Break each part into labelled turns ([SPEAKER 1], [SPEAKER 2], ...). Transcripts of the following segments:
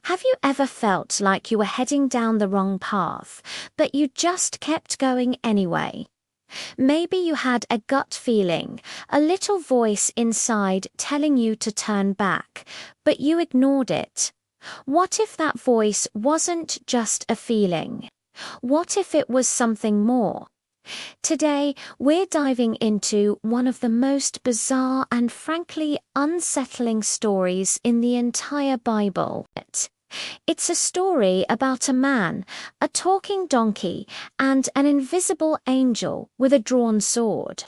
[SPEAKER 1] Have you ever felt like you were heading down the wrong path, but you just kept going anyway? Maybe you had a gut feeling, a little voice inside telling you to turn back, but you ignored it. What if that voice wasn't just a feeling? What if it was something more? Today, we're diving into one of the most bizarre and frankly unsettling stories in the entire Bible. It's a story about a man, a talking donkey, and an invisible angel with a drawn sword.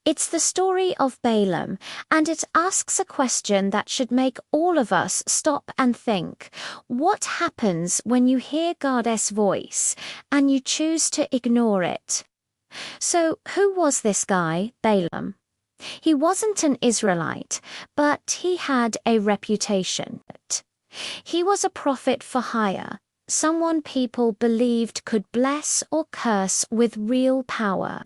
[SPEAKER 1] It's the story of Balaam, and it asks a question that should make all of us stop and think. What happens when you hear God's voice and you choose to ignore it? So, who was this guy, Balaam? He wasn't an Israelite, but he had a reputation. He was a prophet for hire, someone people believed could bless or curse with real power.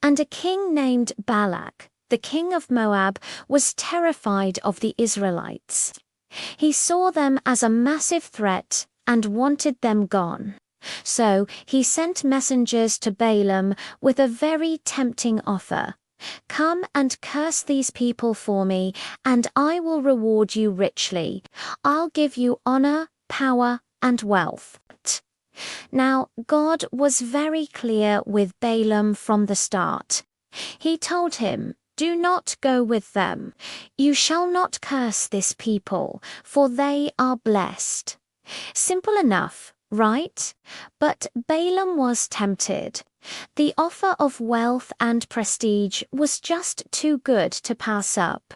[SPEAKER 1] And a king named Balak, the king of Moab, was terrified of the Israelites. He saw them as a massive threat and wanted them gone. So he sent messengers to Balaam with a very tempting offer. Come and curse these people for me, and I will reward you richly. I'll give you honor, power, and wealth. Now, God was very clear with Balaam from the start. He told him, "Do not go with them. You shall not curse this people, for they are blessed." Simple enough, right? But Balaam was tempted. The offer of wealth and prestige was just too good to pass up.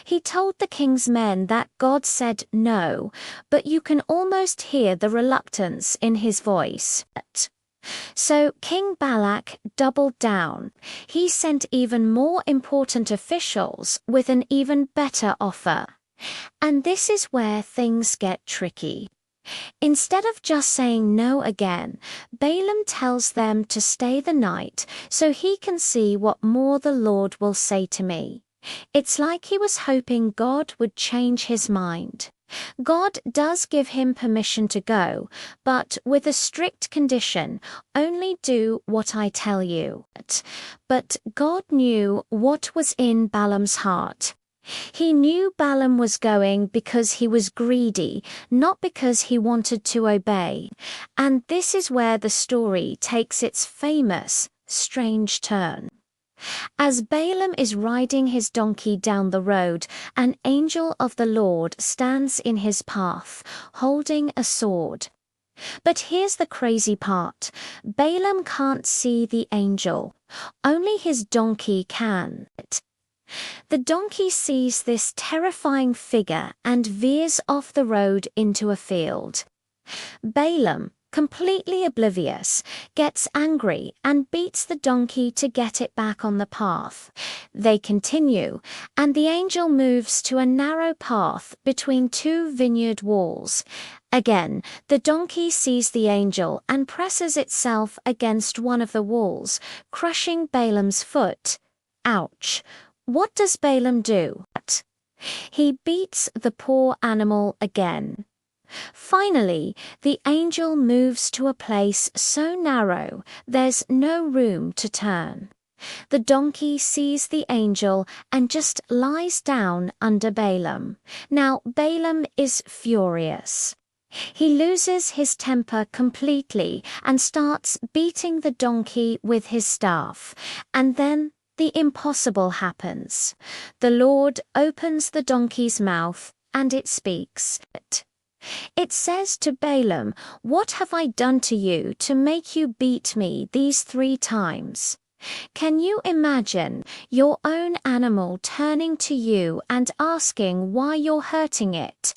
[SPEAKER 1] He told the king's men that God said no, but you can almost hear the reluctance in his voice. So King Balak doubled down. He sent even more important officials with an even better offer. And this is where things get tricky. Instead of just saying no again, Balaam tells them to stay the night so he can see what more the Lord will say to me. It's like he was hoping God would change his mind. God does give him permission to go, but with a strict condition: only do what I tell you. But God knew what was in Balaam's heart. He knew Balaam was going because he was greedy, not because he wanted to obey. And this is where the story takes its famous, strange turn. As Balaam is riding his donkey down the road, an angel of the Lord stands in his path, holding a sword. But here's the crazy part. Balaam can't see the angel. Only his donkey can. The donkey sees this terrifying figure and veers off the road into a field. Balaam, completely oblivious, gets angry and beats the donkey to get it back on the path. They continue, and the angel moves to a narrow path between two vineyard walls. Again, the donkey sees the angel and presses itself against one of the walls, crushing Balaam's foot. Ouch! What does Balaam do? He beats the poor animal again. Finally, the angel moves to a place so narrow there's no room to turn. The donkey sees the angel and just lies down under Balaam. Now, Balaam is furious. He loses his temper completely and starts beating the donkey with his staff. And then the impossible happens. The Lord opens the donkey's mouth and it speaks. It says to Balaam, "What have I done to you to make you beat me these 3 times?" Can you imagine your own animal turning to you and asking why you're hurting it?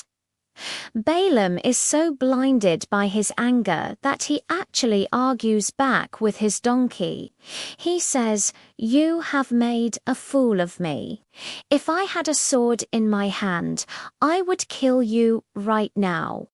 [SPEAKER 1] Balaam is so blinded by his anger that he actually argues back with his donkey. He says, "You have made a fool of me. If I had a sword in my hand, I would kill you right now."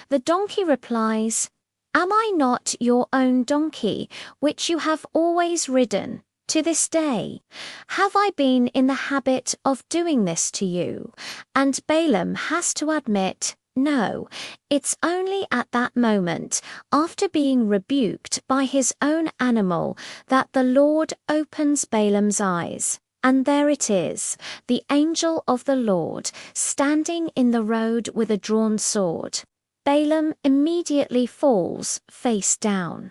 [SPEAKER 1] The donkey replies, "Am I not your own donkey, which you have always ridden? To this day, have I been in the habit of doing this to you? And Balaam has to admit, no, it's only at that moment, after being rebuked by his own animal, that the Lord opens Balaam's eyes. And there it is, the angel of the Lord, standing in the road with a drawn sword. Balaam immediately falls face down.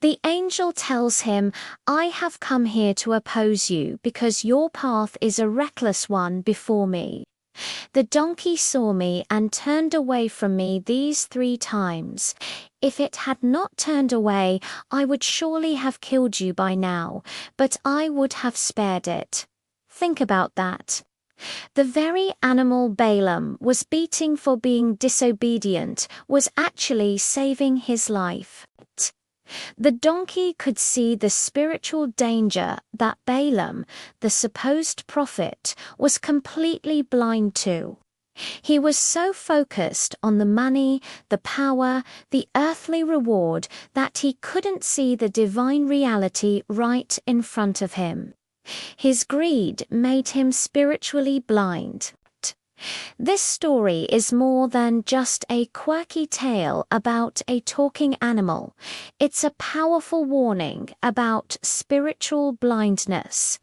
[SPEAKER 1] The angel tells him, I have come here to oppose you because your path is a reckless one before me. The donkey saw me and turned away from me these 3 times. If it had not turned away, I would surely have killed you by now, but I would have spared it. Think about that. The very animal Balaam was beating for being disobedient was actually saving his life. The donkey could see the spiritual danger that Balaam, the supposed prophet, was completely blind to. He was so focused on the money, the power, the earthly reward that he couldn't see the divine reality right in front of him. His greed made him spiritually blind. This story is more than just a quirky tale about a talking animal. It's a powerful warning about spiritual blindness.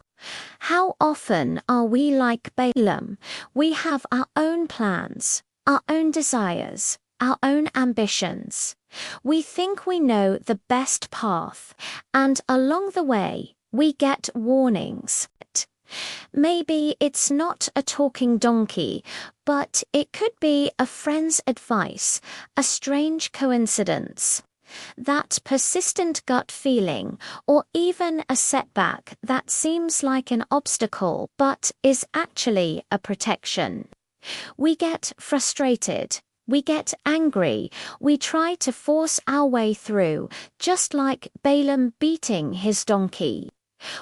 [SPEAKER 1] How often are we like Balaam? We have our own plans, our own desires, our own ambitions. We think we know the best path, and along the way, we get warnings. Maybe it's not a talking donkey, but it could be a friend's advice, a strange coincidence. That persistent gut feeling, or even a setback that seems like an obstacle but is actually a protection. We get frustrated. We get angry. We try to force our way through, just like Balaam beating his donkey.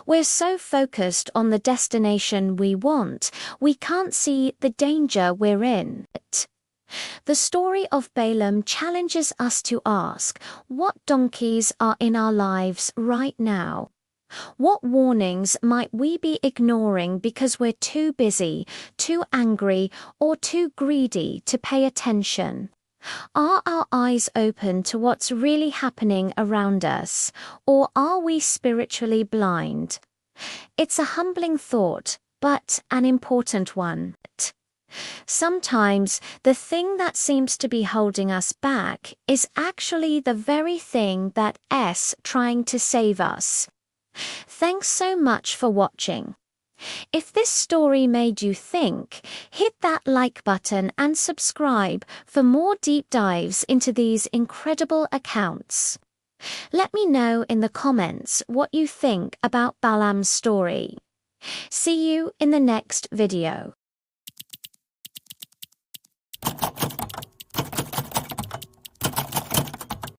[SPEAKER 1] We're so focused on the destination we want, we can't see the danger we're in. The story of Balaam challenges us to ask, what donkeys are in our lives right now? What warnings might we be ignoring because we're too busy, too angry, or too greedy to pay attention? Are our eyes open to what's really happening around us, or are we spiritually blind? It's a humbling thought, but an important one. Sometimes the thing that seems to be holding us back is actually the very thing that is trying to save us. Thanks so much for watching. If this story made you think, hit that like button and subscribe for more deep dives into these incredible accounts. Let me know in the comments what you think about Balaam's story. See you in the next video.